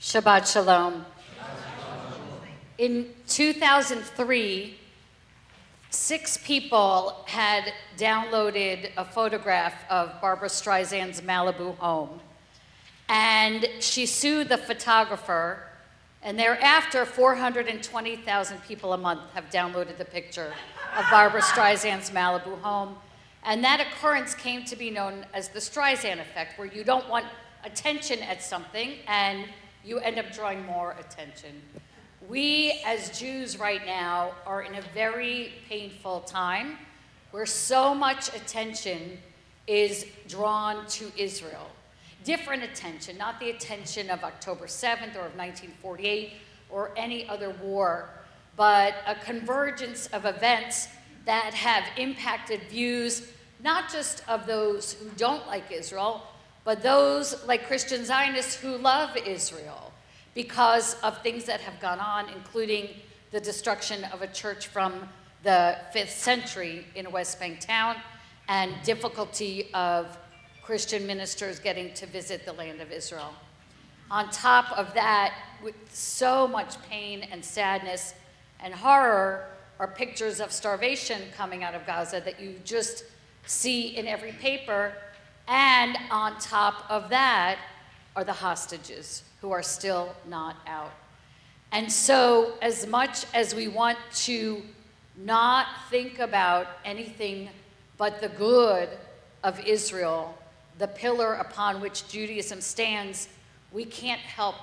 Shabbat Shalom. In 2003, 6 people had downloaded a photograph of Barbra Streisand's Malibu home, and she sued the photographer, and thereafter 420,000 people a month have downloaded the picture of Barbra Streisand's Malibu home. And that occurrence came to be known as the Streisand effect, where you don't want attention at something and you end up drawing more attention. We as Jews right now are in a very painful time where so much attention is drawn to Israel. Different attention, not the attention of October 7th or of 1948 or any other war, but a convergence of events that have impacted views, not just of those who don't like Israel, but those like Christian Zionists who love Israel because of things that have gone on, including the destruction of a church from the 5th century in a West Bank town and difficulty of Christian ministers getting to visit the land of Israel. On top of that, with so much pain and sadness and horror, are pictures of starvation coming out of Gaza that you just see in every paper. And on top of that are the hostages who are still not out. And so as much as we want to not think about anything but the good of Israel, the pillar upon which Judaism stands, we can't help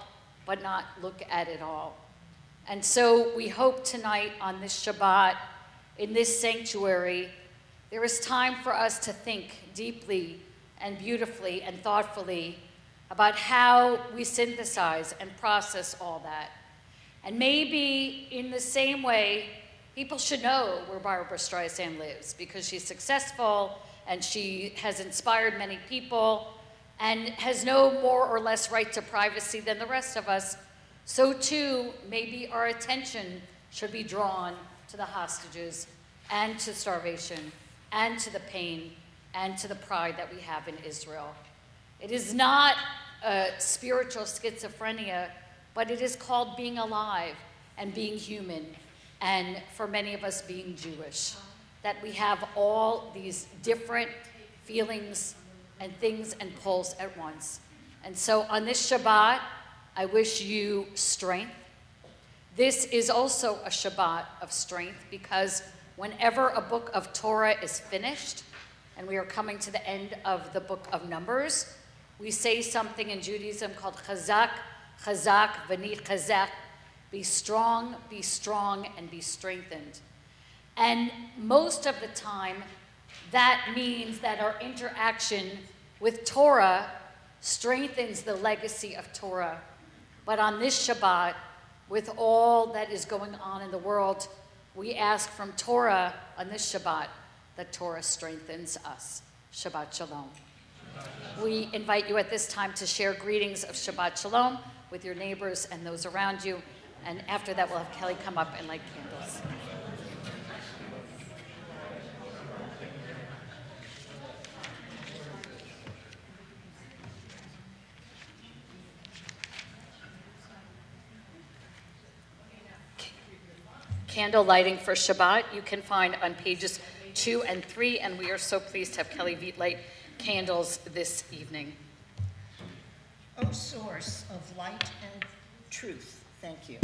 but not look at it all. And so we hope tonight on this Shabbat, in this sanctuary, there is time for us to think deeply and beautifully and thoughtfully about how we synthesize and process all that. And maybe in the same way, people should know where Barbra Streisand lives because she's successful and she has inspired many people and has no more or less right to privacy than the rest of us. So too, maybe our attention should be drawn to the hostages and to starvation and to the pain and to the pride that we have in Israel. It is not a spiritual schizophrenia, but it is called being alive and being human, and for many of us being Jewish, that we have all these different feelings and things and pulls at once. And so on this Shabbat, I wish you strength. This is also a Shabbat of strength because whenever a book of Torah is finished, and we are coming to the end of the book of Numbers, we say something in Judaism called chazak, chazak, v'ni chazak, be strong, and be strengthened. And most of the time, that means that our interaction with Torah strengthens the legacy of Torah. But on this Shabbat, with all that is going on in the world, we ask from Torah on this Shabbat that Torah strengthens us. Shabbat Shalom. We invite you at this time to share greetings of Shabbat Shalom with your neighbors and those around you. And after that, we'll have Kelly come up and light candles. Candle lighting for Shabbat you can find on pages 2 and 3, and we are so pleased to have Kelly Viet light candles this evening. O source of light and truth, thank you.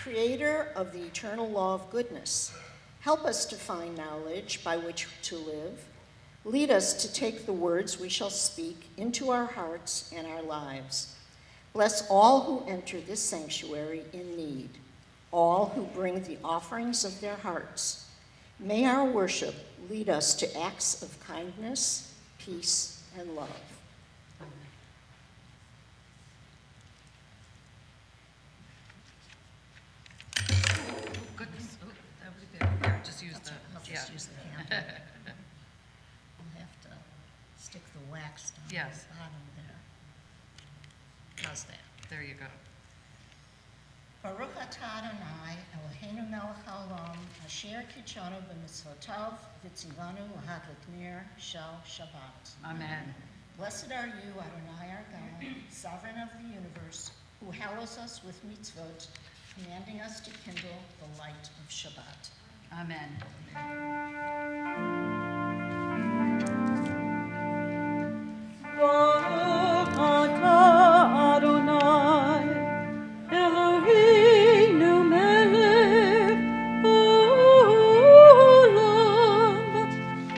Creator of the eternal law of goodness, help us to find knowledge by which to live. Lead us to take the words we shall speak into our hearts and our lives. Bless all who enter this sanctuary in need, all who bring the offerings of their hearts. May our worship lead us to acts of kindness, peace, and love. Goodness. Oh, that would be good. Here, just use the, I'll just use the candle. I'll have to stick the wax down Yes. the bottom there. How's that? there you go. Baruch atah Adonai, Eloheinu melech haolam, asher kitshanu b'mitzvotav, v'tzivanu l'hadlik ner shel Shabbat. Amen. Blessed are you, Adonai our God, sovereign of the universe, who hallows us with mitzvot, commanding us to kindle the light of Shabbat. Amen. Baruch atah Adonai, Eloheinu melech haolam,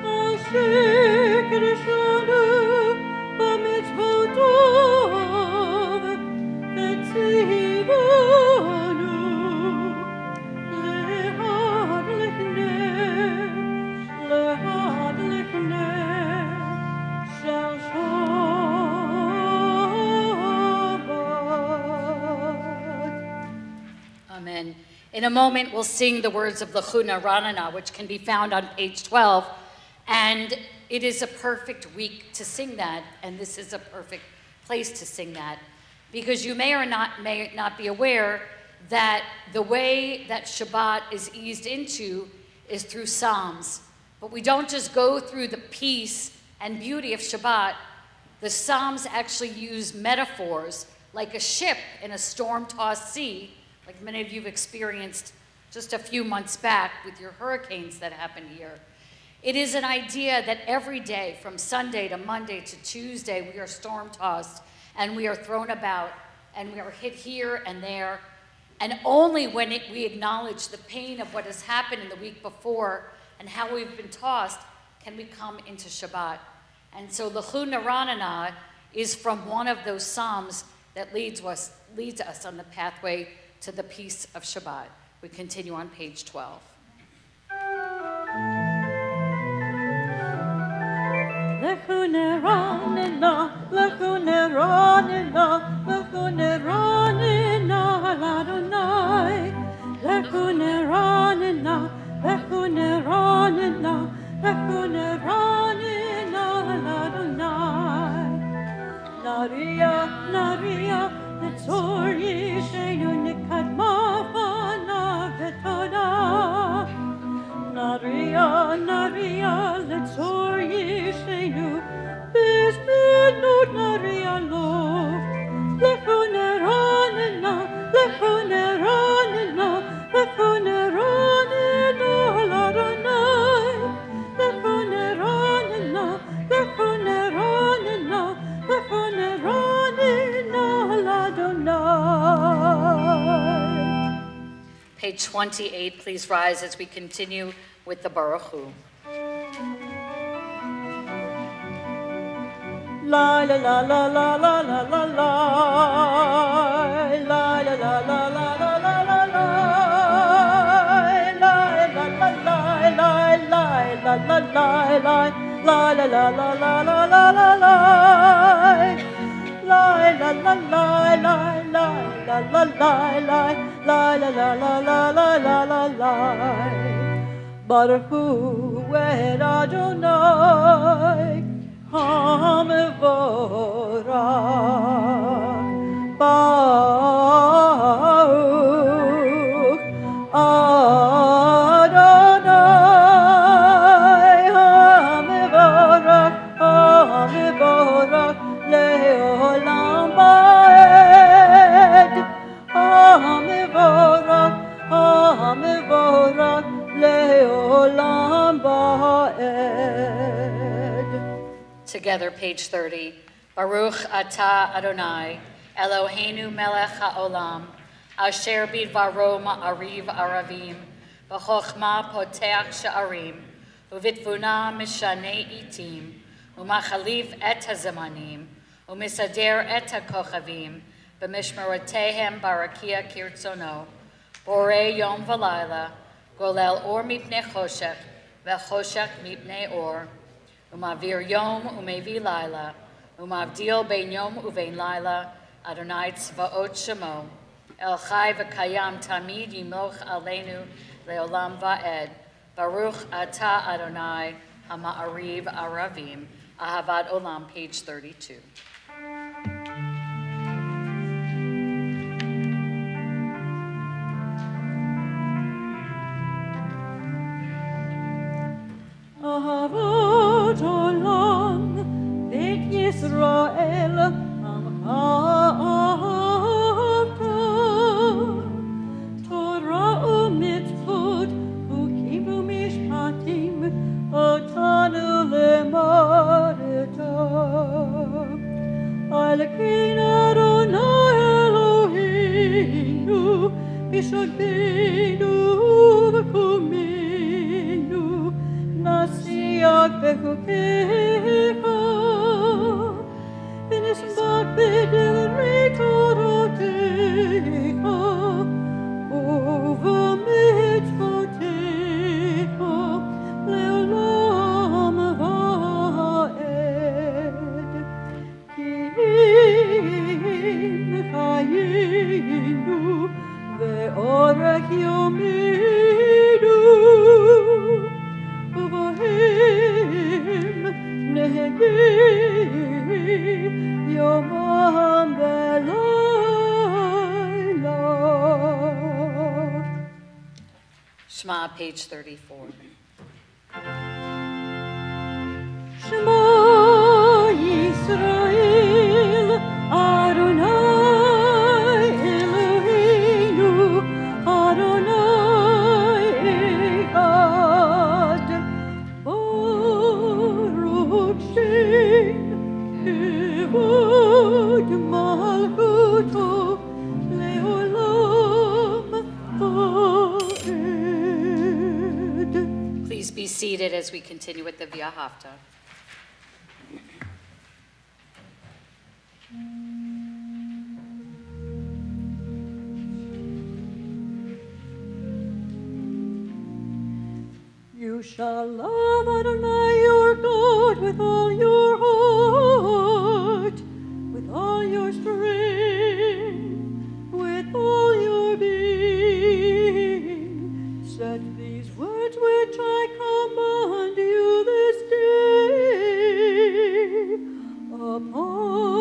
asher kiddushanu b'mitzvotav, v'tzivanu lehad lifnei shel Shabbat. Amen. In a moment, we'll sing the words of Lechuna Ranana, which can be found on page 12. And it is a perfect week to sing that, and this is a perfect place to sing that, because you may not be aware that the way that Shabbat is eased into is through Psalms. But we don't just go through the peace and beauty of Shabbat. The Psalms actually use metaphors like a ship in a storm-tossed sea, like many of you have experienced just a few months back with your hurricanes that happened here. It is an idea that every day, from Sunday to Monday to Tuesday, we are storm-tossed and we are thrown about and we are hit here and there. And only when we acknowledge the pain of what has happened in the week before and how we've been tossed can we come into Shabbat. And so Lechuna Ranana is from one of those Psalms that leads us on the pathway to the peace of Shabbat. We continue on page 12. Lechune ranina, lechune ranina, lechune ranina Adonai. Lechune ranina, lechune ranina, lechune ranina Adonai. Naria, naria, letzor yishenu nikadma vana v'toda. Naria, naria, letzor yishenu, bizminut naria lov. Lechune ranina, lechune ranina, lechune ranina Adonai. Lechune ranina, lechune ranina, lechune ranina Adonai. Page 28, please rise as we continue with the Baruch Hu. La la la la la la la la la la la la la la la la la la Baruch Hu et Adonai HaMevorach Baruch Adonai HaMevorach HaMevorach Leolam Ba'ed HaMevorach HaMevorach Leolam Ba'ed. Together, page 30. Baruch atah Adonai, Eloheinu melech haolam, asher bidvaro ma'ariv aravim, b'chochma poteach sha'arim, uvitvuna mishanei itim, umachalif et hazemanim, umisader et hakochavim, b'mishmerotehem barakia kirtzono, borei yom v'layla, golel or mipnei choshech, v'choshech mipnei or, Umavir yom umevi laila, umavdil bein yom uvein laila, Adonai tzvaot shemo, El chai v'kayam tamid yimloch aleinu leolam va'ed, Baruch atah Adonai hama'ariv aravim, Ahavat olam, page 32. Ahavot olam, Beit Yisrael, Amcha Melkein Adonai Eloheinu, Bishogbeinu v'kumenu, Nasiach bechukecha, v'nisbach b'divrei Toratecha, ובמצוותיך לעולם ועד. כי אם חיינו ואורך יומנו, ובהם נהגה יומם ולילה. Shema, page 34. Shema Yisrael, Adonai Eloheinu, Adonai Echad. Baruch Shem Kevod Malchuto Leolam Vaed. Please be seated as we continue with the Via Hafta. You shall love Adonai your God with all your heart, with all your strength, with all your being. Set these words which I command you this day upon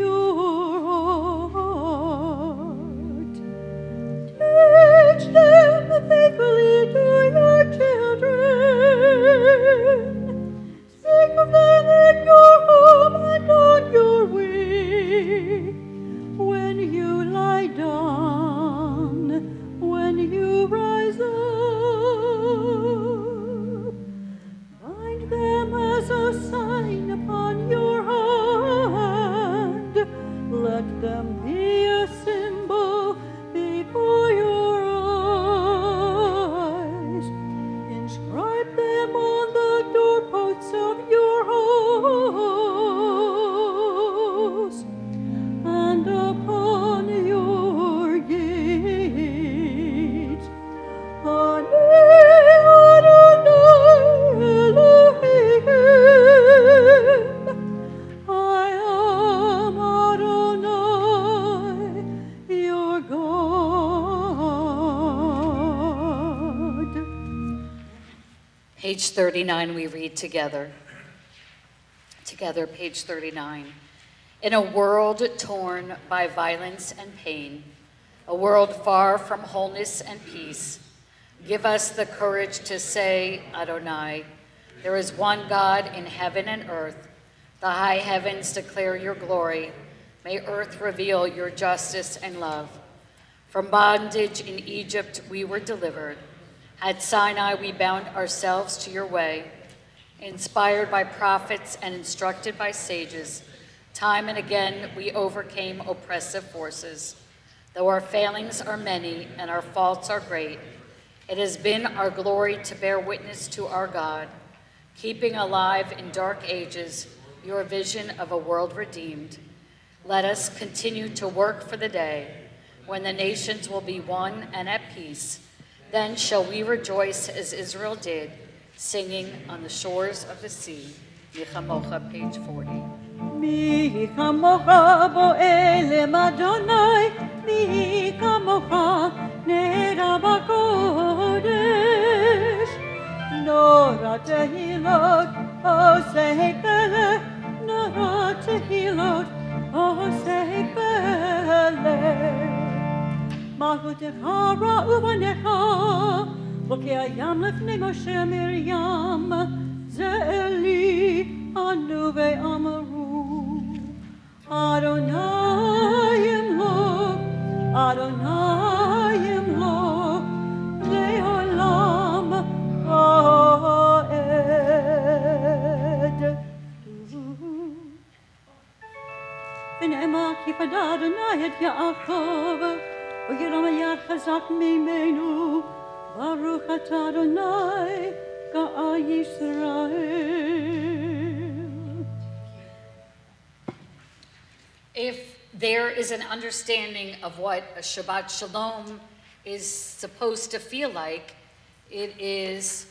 your heart. Teach them faithfully to your children. Speak of them in your home and on your way. When you lie down, when you rise up, bind them as a sign upon your hand. Let them be a symbol before your eyes. Inscribe them on the doorposts of your house and upon your gates. Ani Adonai Elohim, I am Adonai, your God. Page 39, we read together. Together, page 39. In a world torn by violence and pain, a world far from wholeness and peace, give us the courage to say, Adonai, there is one God in heaven and earth. The high heavens declare your glory. May earth reveal your justice and love. From bondage in Egypt we were delivered. At Sinai we bound ourselves to your way. Inspired by prophets and instructed by sages, time and again we overcame oppressive forces. Though our failings are many and our faults are great, it has been our glory to bear witness to our God, keeping alive in dark ages your vision of a world redeemed. Let us continue to work for the day when the nations will be one and at peace. Then shall we rejoice as Israel did, singing on the shores of the sea. Yechamocha, page 40. מי כמוך פועל אדוני, מי כמוך נראה בקודש. נורא תהילות עושה פלא, נורא תהילות עושה פלא. מלכותך ראובנך, וכי הים לפני משה מרים, זה אלי ענו ואמרו. Adonai yimlok, Adonai yimlok, le'olam ha'ed. ונאמר כי פדה אדוני את יעקב, וירום חזק ממנו, ברוך אתה אדוני, גאל ישראל. If there is an understanding of what a Shabbat Shalom is supposed to feel like, it is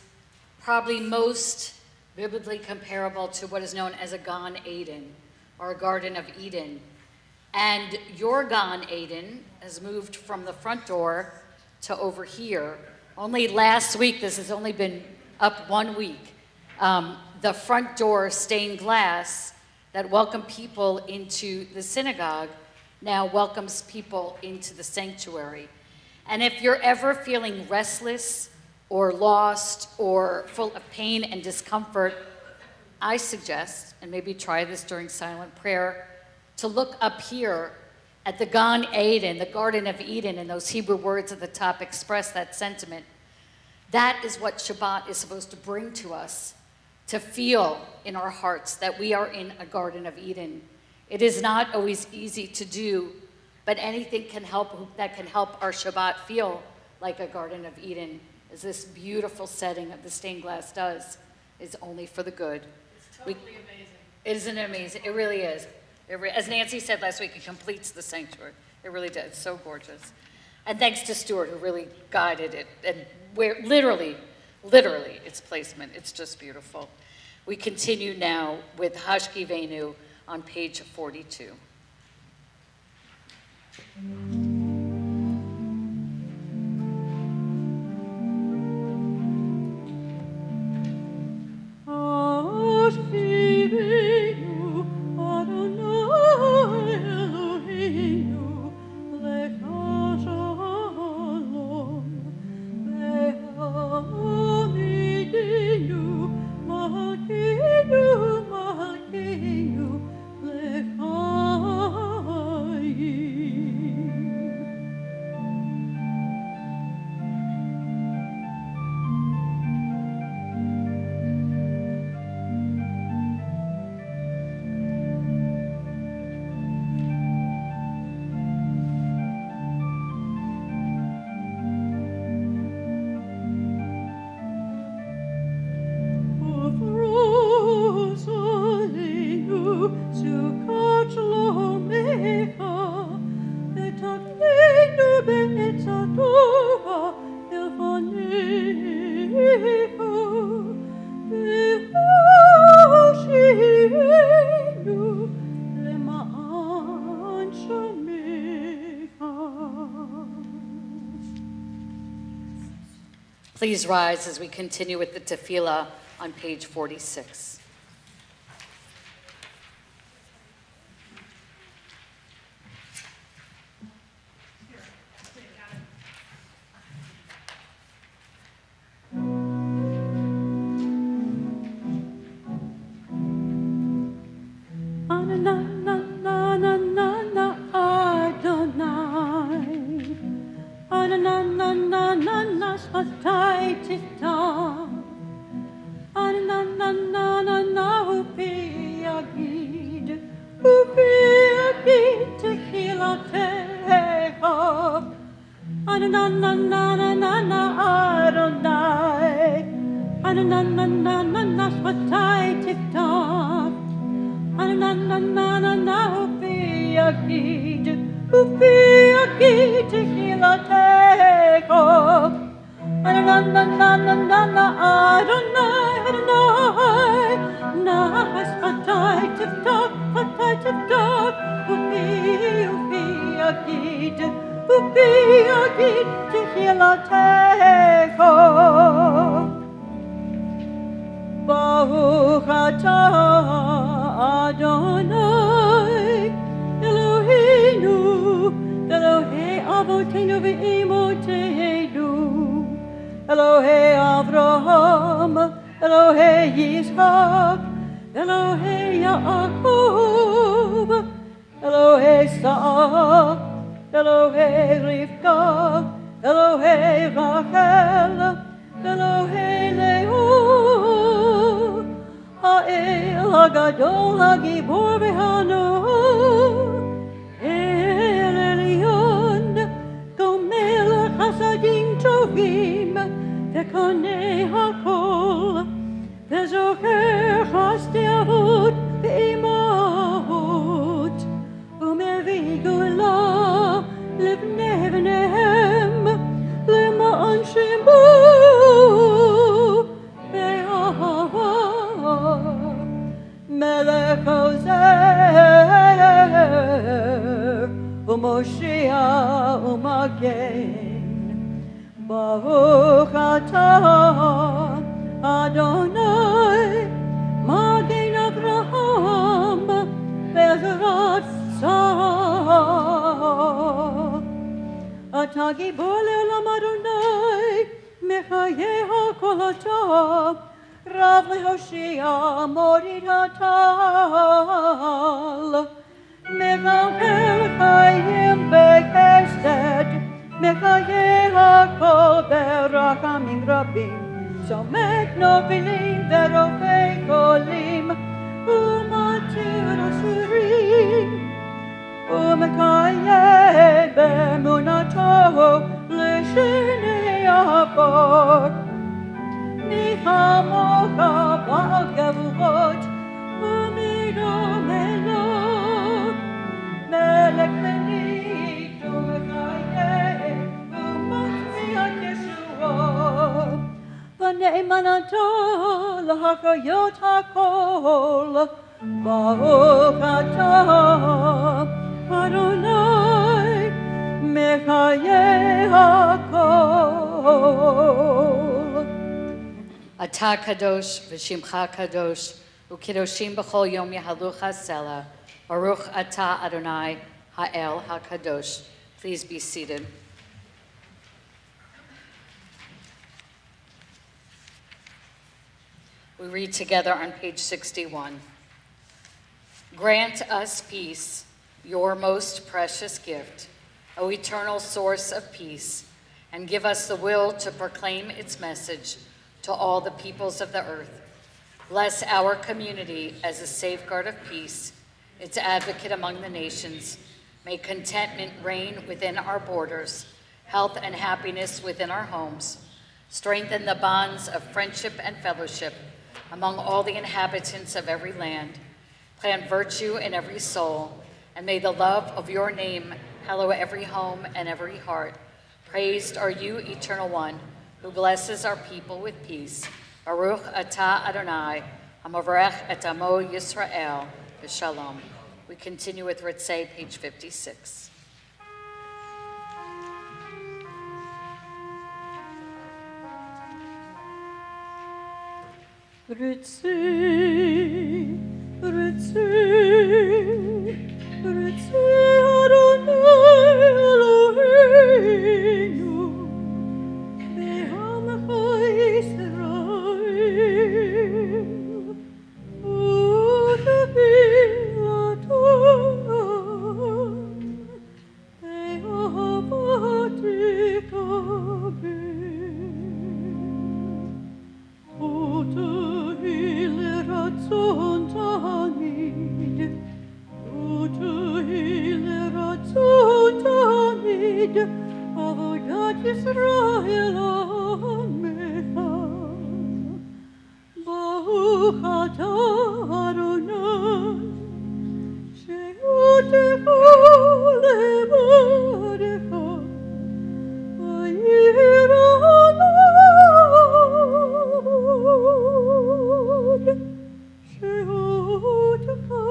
probably most biblically comparable to what is known as a Gan Eden, or a Garden of Eden. And your Gan Eden has moved from the front door to over here. Only last week, this has only been up 1 week, the front door stained glass that welcomed people into the synagogue now welcomes people into the sanctuary. And if you're ever feeling restless or lost or full of pain and discomfort, I suggest, and maybe try this during silent prayer, to look up here at the Gan Eden, the Garden of Eden, and those Hebrew words at the top express that sentiment. That is what Shabbat is supposed to bring to us, to feel in our hearts that we are in a Garden of Eden. It is not always easy to do, but anything that can help our Shabbat feel like a Garden of Eden, as this beautiful setting of the stained glass does, is only for the good. It's totally amazing. Isn't it amazing? It really is. As Nancy said last week, it completes the sanctuary. It really does. It's so gorgeous. And thanks to Stuart, who really guided it, and where literally, its placement. It's just beautiful. We continue now with Hashkivenu on page 42. Hashkivenu, Adonai Eloheinu, lecha shalom, ve'amidenu, malkeinu, Please rise as we continue with the tefillah on page 46. Baruch atah Adonai Eloheinu, Elohei Avoteinu ve'Imoteinu, Elohei Avraham, Elohei Yitzhak, Elohei Yaakov, Elohei Sarah, Elohei Rivka, Elohei Rachel, Elohei Leo, Ha'el HaGadol HaGibor v'Hanor, מקנא הכל, וזוכר חסדות ואימהות, ומביא גאולה לבני בניהם, למען שמו באהבה. מלך עוזר ומושיע ומגן, ברוך אתה אדוני מגן אברהם בעזרת שרה. אתה גיבור לעולם אדוני, מחיה הכל אתה, רב להושיע מוריד הטל. מחלחל חיים בחסד, מחיה הכל ברחמים רבים, צומק נובילים ורופא חולים, ומתיר אסורים, ומקיים באמונתו לשני אבות. מי כמוך בעל גבורות ומדומה לו, מלך מנהיג ומחיה ומצמיח ישועות, ונאמנתו להחיות הכל. ברוך אתה אדוני מחיה הכל. אתה קדוש ושמך קדוש, וקדושים בכל יום יהלוך סלע. Baruch atah Adonai Ha'el HaKadosh. Please be seated. We read together on page 61. Grant us peace, your most precious gift, O eternal source of peace, and give us the will to proclaim its message to all the peoples of the earth. Bless our community as a safeguard of peace, its advocate among the nations. May contentment reign within our borders, health and happiness within our homes. Strengthen the bonds of friendship and fellowship among all the inhabitants of every land. Plant virtue in every soul, and may the love of your name hallow every home and every heart. Praised are you, Eternal One, who blesses our people with peace. Baruch atah Adonai, hamavarech et amo Yisrael. Shalom. We continue with Ritzei, page 56. Ritzei, Ritzei, Ritzei Adonai Eloheinu, be'amcha Yisrael, u'tefilaton, be'ahavati kabel. U'tehi leratzon tamid, u'tehi leratzon tamid, avodat Yisrael amecha. Baruch atah Adonai, she'otecha levadecha, v'yiranod, she'otecha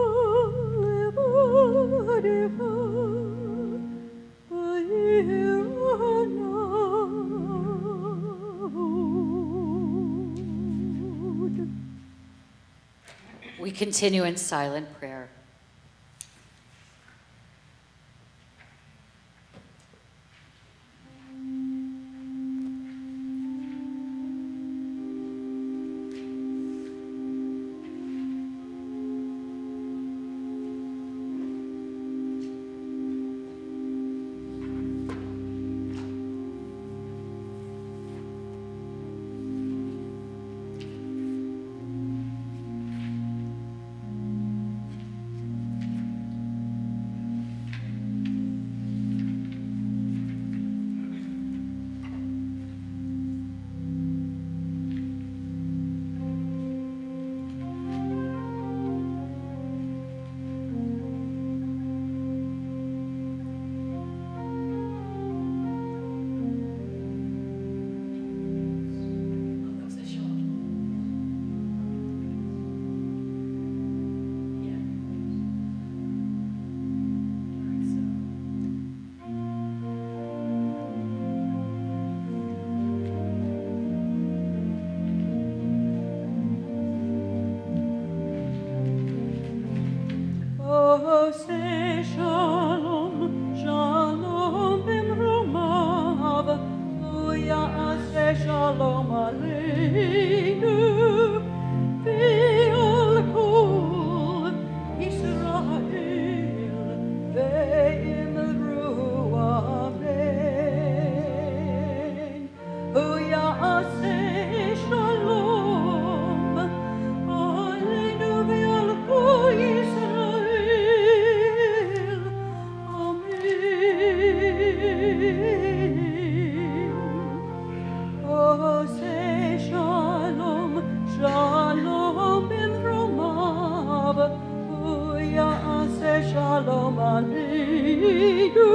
levadecha, v'yiranod. We continue in silent prayer. Oh, say shalom, shalom bimromav, say shalom aleinu, ve'al kol Yisrael, ve'imru amen. Oh, say shalom aleinu ve'al kol Yisrael, amen. Oh, say shalom, shalom bimromav, say shalom aleinu,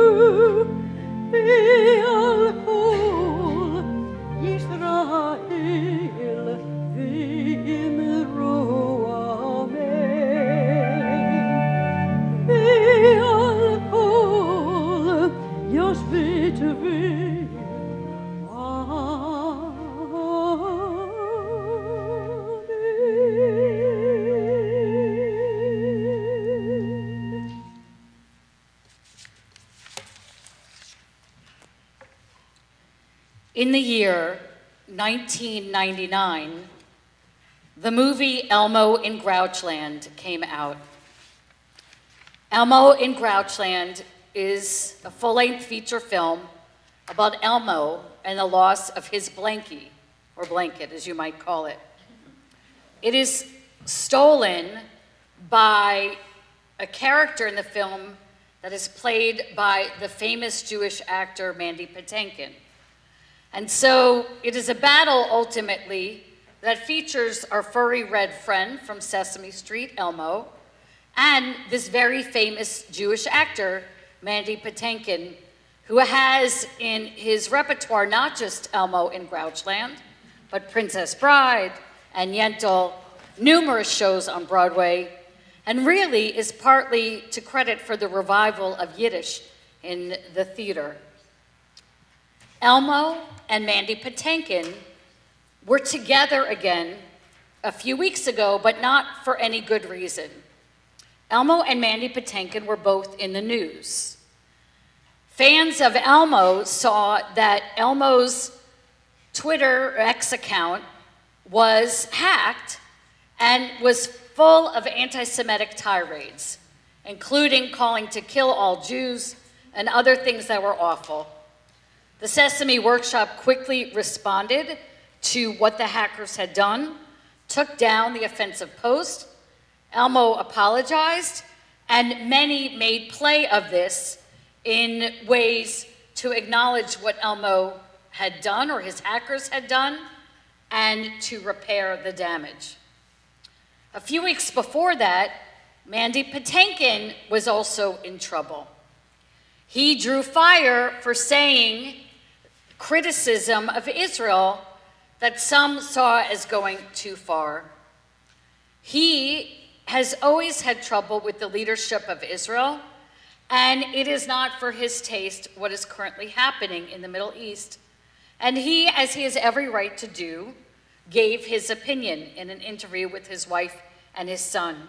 ve'al kol Yisrael, ve'imru amen. Ve'al kol yoshvit In the year 1999, the movie Elmo in Grouchland came out. Elmo in Grouchland is a full-length feature film about Elmo and the loss of his blankie, or blanket, as you might call it. It is stolen by a character in the film that is played by the famous Jewish actor Mandy Patinkin. And so it is a battle, ultimately, that features our furry red friend from Sesame Street, Elmo, and this very famous Jewish actor, Mandy Patinkin, who has in his repertoire not just Elmo in Grouchland, but Princess Bride and Yentl, numerous shows on Broadway, and really is partly to credit for the revival of Yiddish in the theater. Elmo and Mandy Patinkin were together again a few weeks ago, but not for any good reason. Elmo and Mandy Patinkin were both in the news. Fans of Elmo saw that Elmo's Twitter X account was hacked and was full of anti-Semitic tirades, including calling to kill all Jews and other things that were awful. The Sesame Workshop quickly responded to what the hackers had done, took down the offensive post. Elmo apologized, and many made play of this in ways to acknowledge what Elmo had done, or his hackers had done, and to repair the damage. A few weeks before that, Mandy Patinkin was also in trouble. He drew fire for saying criticism of Israel that some saw as going too far. He has always had trouble with the leadership of Israel, and it is not for his taste what is currently happening in the Middle East. And he, as he has every right to do, gave his opinion in an interview with his wife and his son.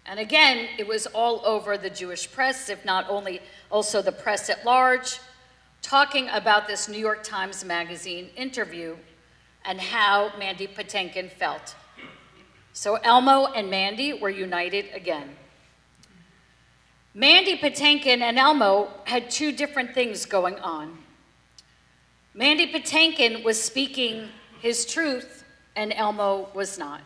And again, it was all over the Jewish press, if not only also the press at large, talking about this New York Times Magazine interview and how Mandy Patinkin felt. So Elmo and Mandy were united again. Mandy Patinkin and Elmo had two different things going on. Mandy Patinkin was speaking his truth, and Elmo was not.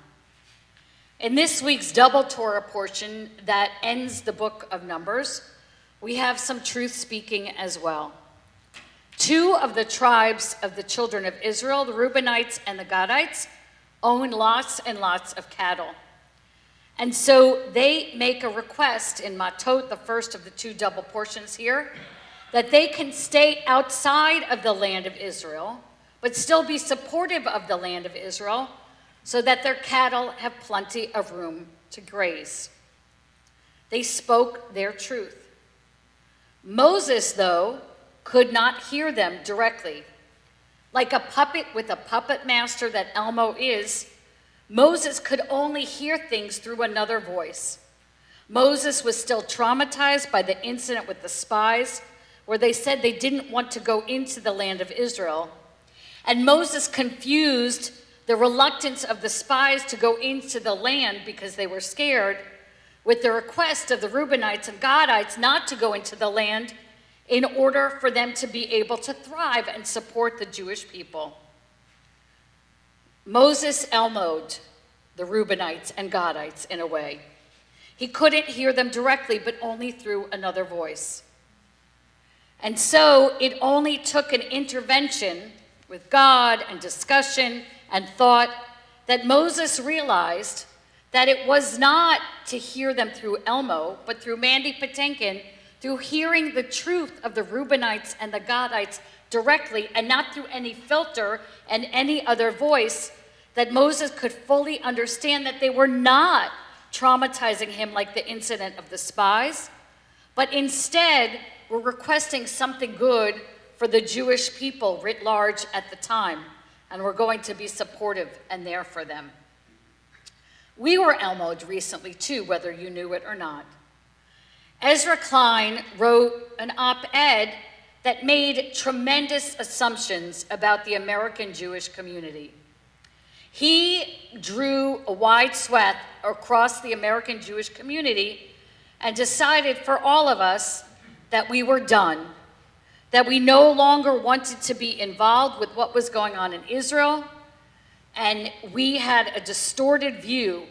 In this week's double Torah portion that ends the book of Numbers, we have some truth speaking as well. Two of the tribes of the children of Israel, the Reubenites and the Gadites, own lots and lots of cattle. And so they make a request in Matot, the first of the two double portions here, that they can stay outside of the land of Israel, but still be supportive of the land of Israel, so that their cattle have plenty of room to graze. They spoke their truth. Moses, though, could not hear them directly. Like a puppet with a puppet master that Elmo is, Moses could only hear things through another voice. Moses was still traumatized by the incident with the spies, where they said they didn't want to go into the land of Israel. And Moses confused the reluctance of the spies to go into the land because they were scared with the request of the Reubenites and Gadites not to go into the land in order for them to be able to thrive and support the Jewish people. Moses elmowed the Reubenites and Gadites in a way. He couldn't hear them directly, but only through another voice. And so it only took an intervention with God and discussion and thought that Moses realized that it was not to hear them through Elmo, but through Mandy Patinkin, through hearing the truth of the Reubenites and the Gadites directly and not through any filter and any other voice, that Moses could fully understand that they were not traumatizing him like the incident of the spies, but instead were requesting something good for the Jewish people writ large at the time, and were going to be supportive and there for them. We were Elmoed recently too, whether you knew it or not. Ezra Klein wrote an op-ed that made tremendous assumptions about the American Jewish community. He drew a wide swath across the American Jewish community and decided for all of us that we were done, that we no longer wanted to be involved with what was going on in Israel, and we had a distorted view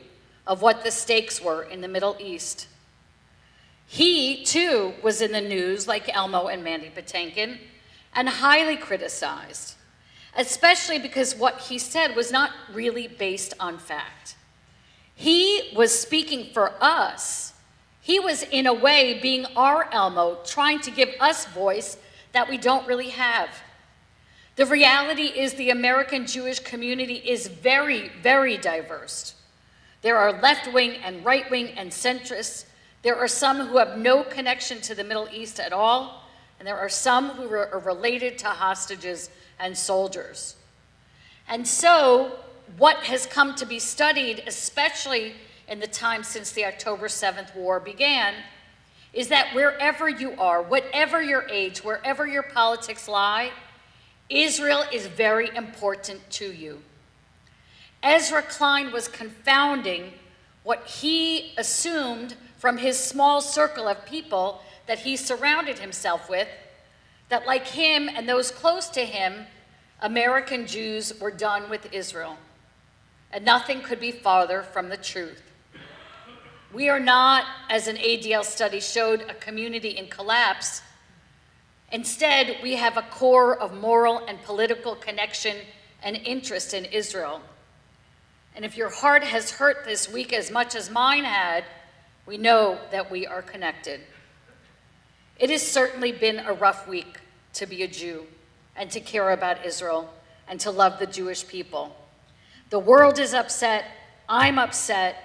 of what the stakes were in the Middle East. He, too, was in the news like Elmo and Mandy Patinkin and highly criticized, especially because what he said was not really based on fact. He was speaking for us. He was, in a way, being our Elmo, trying to give us voice that we don't really have. The reality is the American Jewish community is very, very diverse. There are left-wing and right-wing and centrists. There are some who have no connection to the Middle East at all, and there are some who are related to hostages and soldiers. And so what has come to be studied, especially in the time since the October 7th war began, is that wherever you are, whatever your age, wherever your politics lie, Israel is very important to you. Ezra Klein was confounding what he assumed from his small circle of people that he surrounded himself with, that like him and those close to him, American Jews were done with Israel. And nothing could be farther from the truth. We are not, as an ADL study showed, a community in collapse. Instead, we have a core of moral and political connection and interest in Israel. And if your heart has hurt this week as much as mine had, we know that we are connected. It has certainly been a rough week to be a Jew and to care about Israel and to love the Jewish people. The world is upset, I'm upset,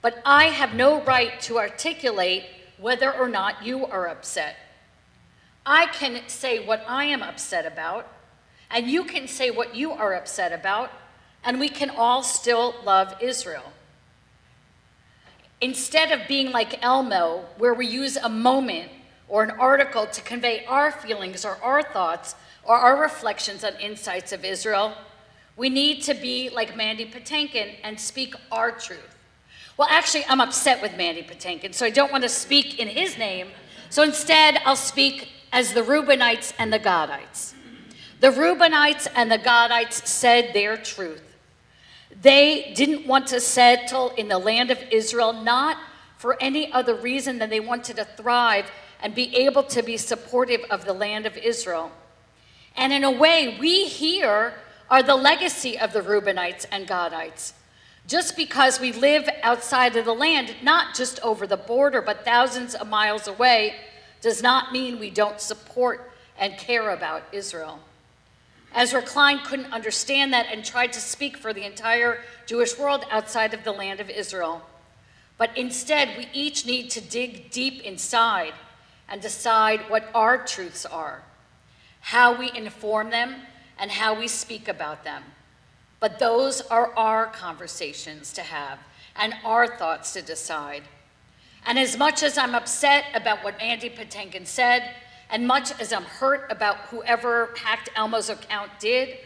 but I have no right to articulate whether or not you are upset. I can say what I am upset about, and you can say what you are upset about, and we can all still love Israel. Instead of being like Elmo, where we use a moment or an article to convey our feelings or our thoughts or our reflections on insights of Israel, we need to be like Mandy Patinkin and speak our truth. Well, actually, I'm upset with Mandy Patinkin, so I don't want to speak in his name. So instead, I'll speak as the Reubenites and the Gadites. The Reubenites and the Gadites said their truth. They didn't want to settle in the land of Israel, not for any other reason than they wanted to thrive and be able to be supportive of the land of Israel. And in a way, we here are the legacy of the Reubenites and Gadites. Just because we live outside of the land, not just over the border, but thousands of miles away, does not mean we don't support and care about Israel. Ezra Klein couldn't understand that and tried to speak for the entire Jewish world outside of the land of Israel. But instead, we each need to dig deep inside and decide what our truths are, how we inform them, and how we speak about them. But those are our conversations to have and our thoughts to decide. And as much as I'm upset about what Andy Patinkin said, and much as I'm hurt about whoever hacked Elmo's account did,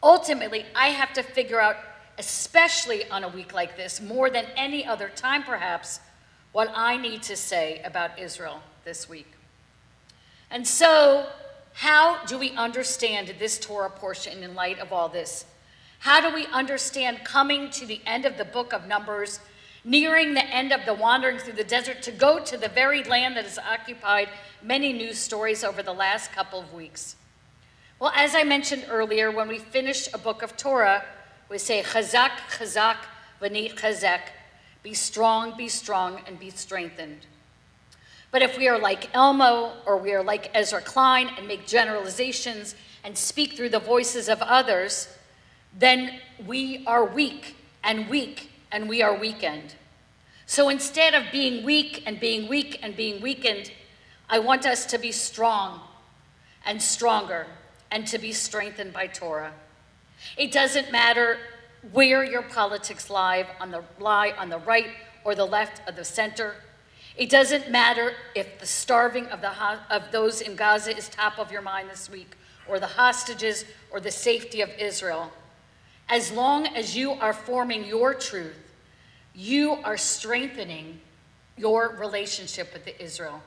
ultimately I have to figure out, especially on a week like this, more than any other time perhaps, what I need to say about Israel this week. And so, how do we understand this Torah portion in light of all this? How do we understand coming to the end of the book of Numbers, nearing the end of the wandering through the desert, to go to the very land that has occupied many news stories over the last couple of weeks? Well, as I mentioned earlier, when we finish a book of Torah, we say, Chazak, Chazak, v'ni chazek. Be strong, and be strengthened. But if we are like Elmo, or we are like Ezra Klein and make generalizations and speak through the voices of others, then we are weak, and we are weakened. So instead of being weak and being weak and being weakened, I want us to be strong and stronger and to be strengthened by Torah. It doesn't matter where your politics lie on the right or the left or the center. It doesn't matter if the starving of those in Gaza is top of your mind this week, or the hostages, or the safety of Israel. As long as you are forming your truth, you are strengthening your relationship with Israel.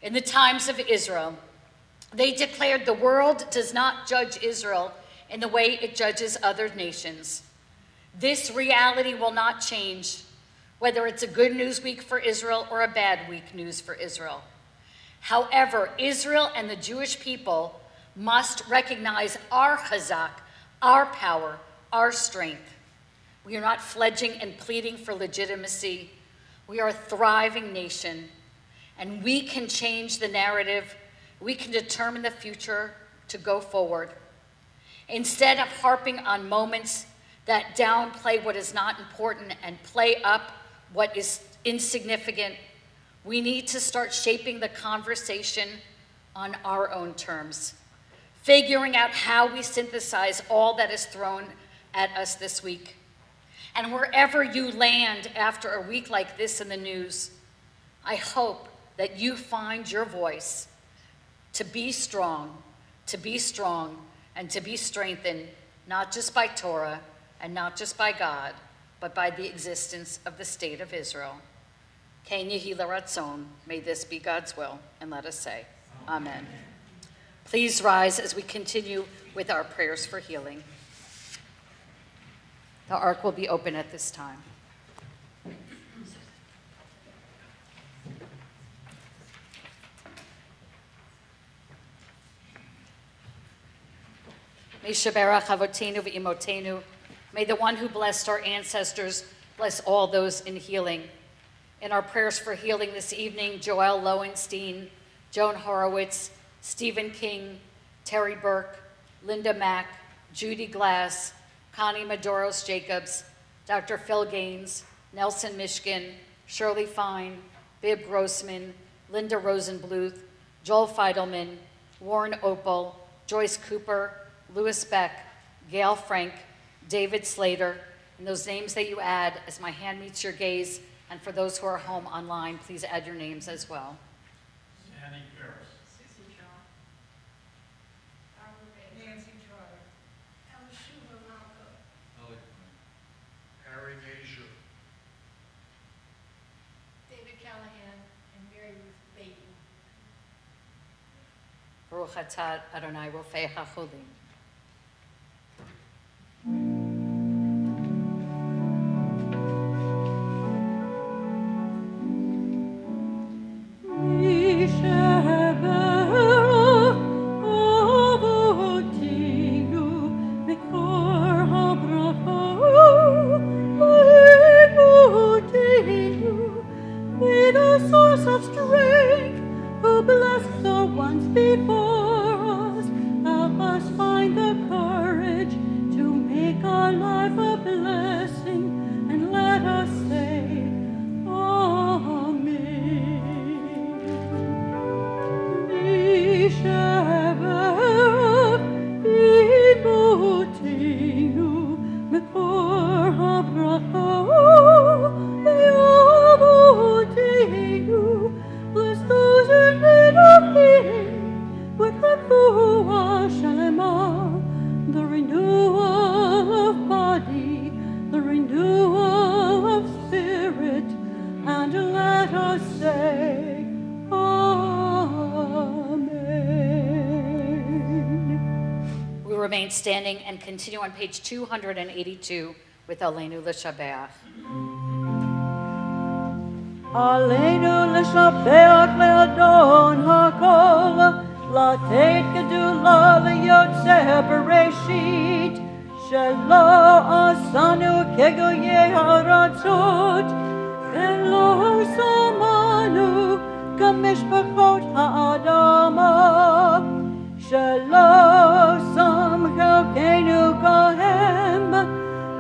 In the times of Israel, they declared the world does not judge Israel in the way it judges other nations. This reality will not change, whether it's a good news week for Israel or a bad week news for Israel. However, Israel and the Jewish people must recognize our chazak, our power, our strength. We are not fledging and pleading for legitimacy. We are a thriving nation, and we can change the narrative. We can determine the future to go forward. Instead of harping on moments that downplay what is not important and play up what is insignificant, we need to start shaping the conversation on our own terms, figuring out how we synthesize all that is thrown at us this week. And wherever you land after a week like this in the news, I hope that you find your voice to be strong, and to be strengthened, not just by Torah and not just by God, but by the existence of the state of Israel. Ken yehi l'ratzon, may this be God's will, and let us say, Amen. Please rise as we continue with our prayers for healing. The ark will be open at this time. May Sheberach Avotenu v'Imotenu, may the one who blessed our ancestors bless all those in healing. In our prayers for healing this evening, Joel Lowenstein, Joan Horowitz, Stephen King, Terry Burke, Linda Mack, Judy Glass, Connie Madoros Jacobs, Dr. Phil Gaines, Nelson Mishkin, Shirley Fine, Bib Grossman, Linda Rosenbluth, Joel Feidelman, Warren Opal, Joyce Cooper, Louis Beck, Gail Frank, David Slater, and those names that you add as my hand meets your gaze, and for those who are home online, please add your names as well. Sandy Ferris. Susan Shaw. Nancy Trotter. Elishuva Malko. Harry Major. David Callahan and Mary Ruth Baton. Baruch atah Adonai Rofei HaCholim. Oh remain standing and continue on page 282 with Aleinu L'Shabeach. Aleinu l'shabeach le'adon hakol, לתת גדולה ליוצר בראשית, שלא עשנו כגויי הארצות, ולא שמענו כמשפחות האדמה, שלא שם חלקנו כהם,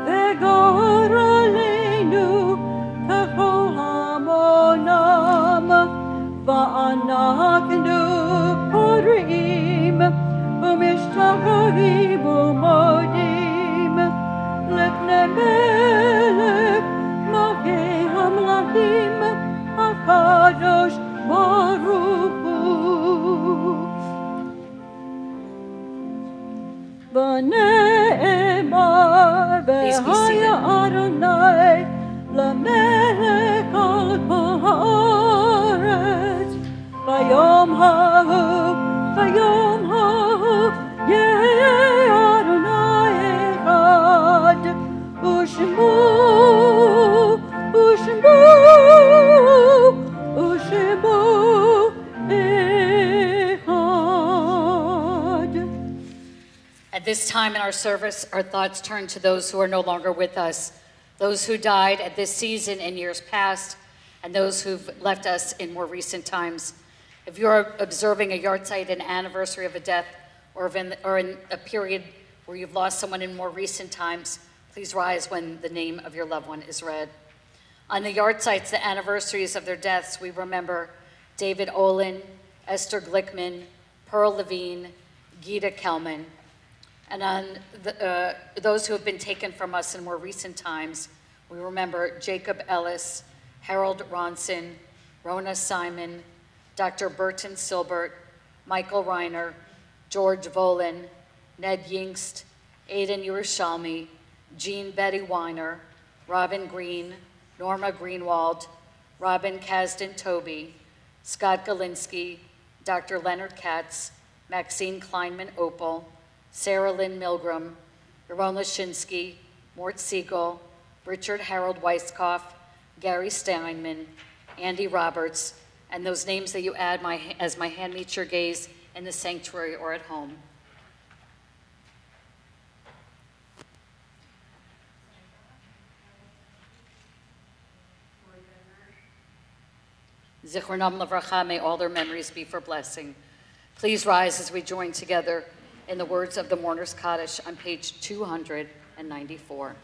וגורלנו ככל המונם, ואנחנו פורעים ומשתחווים ומודים לפני מלך מלכי המלכים הקדוש ברוך הוא. ונאמר והיה אדוני למלך על כל הארץ ביום ההוא יהיה אדוני אחד ושמו אחד. At this time in our service, our thoughts turn to those who are no longer with us, those who died at this season in years past, and those who've left us in more recent times. If you're observing a yahrzeit, an anniversary of a death, or in a period where you've lost someone in more recent times, please rise when the name of your loved one is read. On the yahrzeits, the anniversaries of their deaths, we remember David Olin, Esther Glickman, Pearl Levine, Gita Kelman. And on those who have been taken from us in more recent times, we remember Jacob Ellis, Harold Ronson, Rona Simon, Dr. Burton Silbert, Michael Reiner, George Volin, Ned Yingst, Aidan Yerushalmi, Jean Betty Weiner, Robin Green, Norma Greenwald, Robin Kasdan Toby, Scott Galinsky, Dr. Leonard Katz, Maxine Kleinman Opel, Sarah Lynn Milgram, Yaron Lashinsky, Mort Siegel, Richard Harold Weiskopf, Gary Steinman, Andy Roberts, and those names that you add as my hand meets your gaze in the sanctuary or at home. Zichronam Levracha, may all their memories be for blessing. Please rise as we join together in the words of the Mourner's Kaddish on page 294.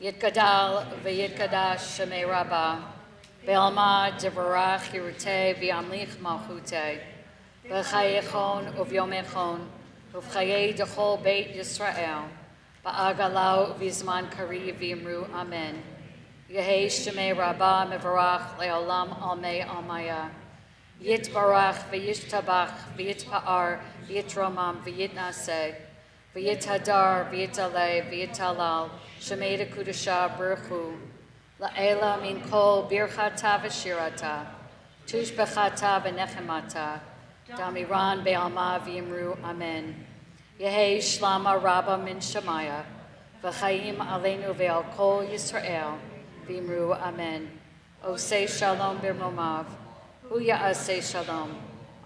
Yitgadal v'yitkadash shemei Rabbah, Be'alma devarach hirutei v'yamlich malchutei, v'chayechon uvyomechon, uv'chayei dechol beit Yisrael, ba'agalau v'zman kari v'yimru amen. Yehei shemei Rabbah mevarach le'olam almei almaya. Yitbarach v'yishtabach v'yitpa'ar v'yitramam v'yitnaseh v'yithadar v'yitaleh v'yitalal shemei dekudasha baruchu la'ela min kol birchata v'shirata tushbechata v'nechemata damiran be'alma v'yimru amen. Yehei shlama rabba min shamaya v'chayim aleinu ve'al kol Yisrael v'yimru amen. Osei shalom b'romav Hu ya'aseh shalom,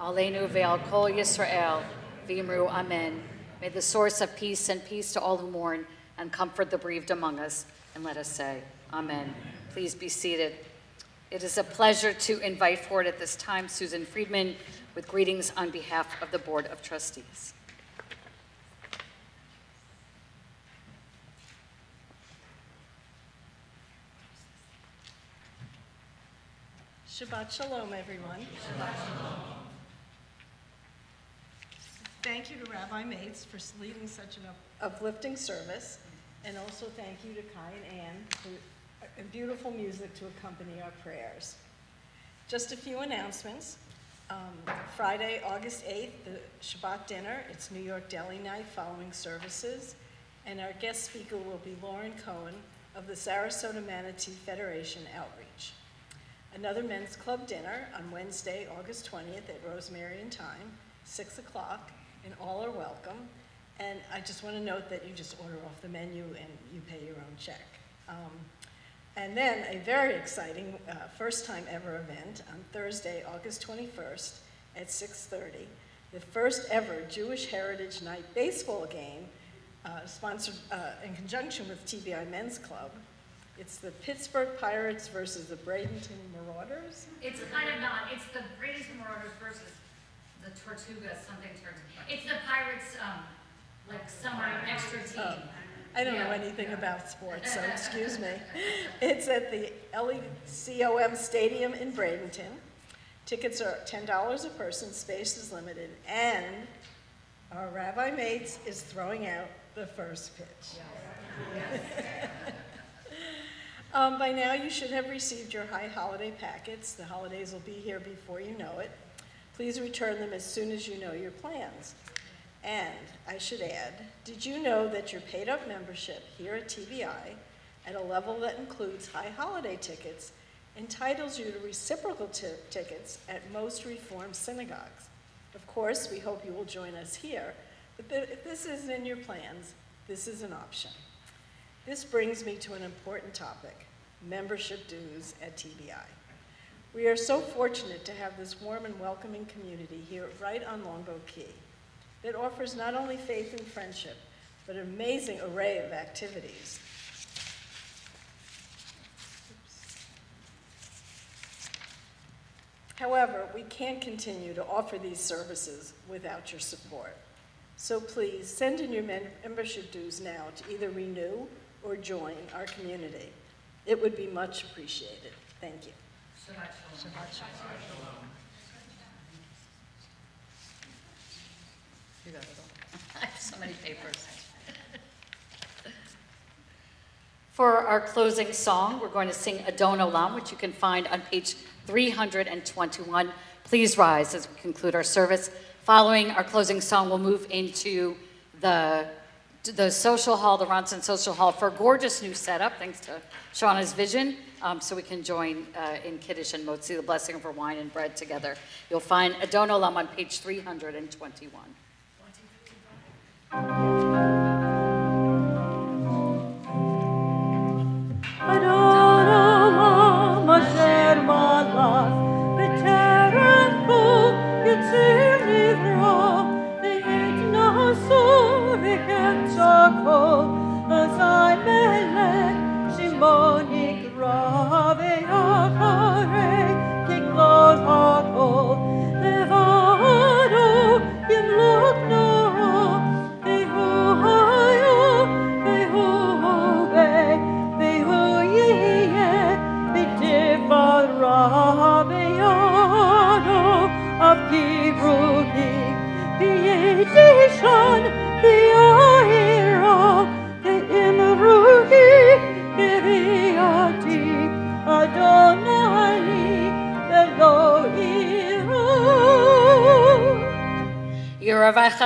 aleinu ve'al kol Yisrael, v'yimru amen. May the source of peace send peace to all who mourn and comfort the bereaved among us. And let us say, amen. Please be seated. It is a pleasure to invite forward at this time Susan Friedman with greetings on behalf of the Board of Trustees. Shabbat Shalom, everyone. Shabbat Shalom. Thank you to Rabbi Mates for leading such an uplifting service, and also thank you to Kai and Ann for beautiful music to accompany our prayers. Just a few announcements. Friday, August 8th, the Shabbat dinner. It's New York Deli night following services, and our guest speaker will be Lauren Cohen of the Sarasota Manatee Federation Outreach. Another men's club dinner on Wednesday, August 20th at Rosemary and Thyme, 6 o'clock, and all are welcome. And I just want to note that you just order off the menu and you pay your own check. And then a very exciting first time ever event on Thursday, August 21st at 6:30, the first ever Jewish Heritage Night baseball game sponsored in conjunction with TBI Men's Club. It's the Pittsburgh Pirates versus the Bradenton Marauders. It's kind of not, it's the Bradenton Marauders versus the Tortugas, something Tortuga. It's the Pirates, like summer extra team. I don't know anything about sports, so excuse me. It's at the LECOM Stadium in Bradenton. Tickets are $10 a person, space is limited, and our Rabbi Mates is throwing out the first pitch. By now, you should have received your high holiday packets. The holidays will be here before you know it. Please return them as soon as you know your plans. And I should add, did you know that your paid-up membership here at TBI, at a level that includes high holiday tickets, entitles you to reciprocal tickets at most Reformed synagogues? Of course, we hope you will join us here, but if this isn't in your plans, this is an option. This brings me to an important topic, membership dues at TBI. We are so fortunate to have this warm and welcoming community here right on Longboat Key that offers not only faith and friendship, but an amazing array of activities. However, we can't continue to offer these services without your support. So please send in your membership dues now to either renew or join our community. It would be much appreciated. Thank you. Shabbat shalom. Shabbat shalom. You got it all. I have so many papers. For our closing song, we're going to sing Adon Olam, which you can find on page 321. Please rise as we conclude our service. Following our closing song, we'll move into the social hall, the Ronson Social Hall, for a gorgeous new setup, thanks to Shauna's vision, so we can join in Kiddush and Motzi, the blessing over wine and bread together. You'll find Adon Olam on page 321. Adon Olam asher malach b'terem kol yitzir nivra v'yit nasu v'chetza kol azai melech shimo nikra v'yacharei kiklot hakol levado yimlok noah v'hu hayo v'hu hovei v'hu yiyeh b'divad rabbeinu of Kibruhi v'yedishon v'yahira v'imruhi v'riyati Adonai v'lo ira. Yeravach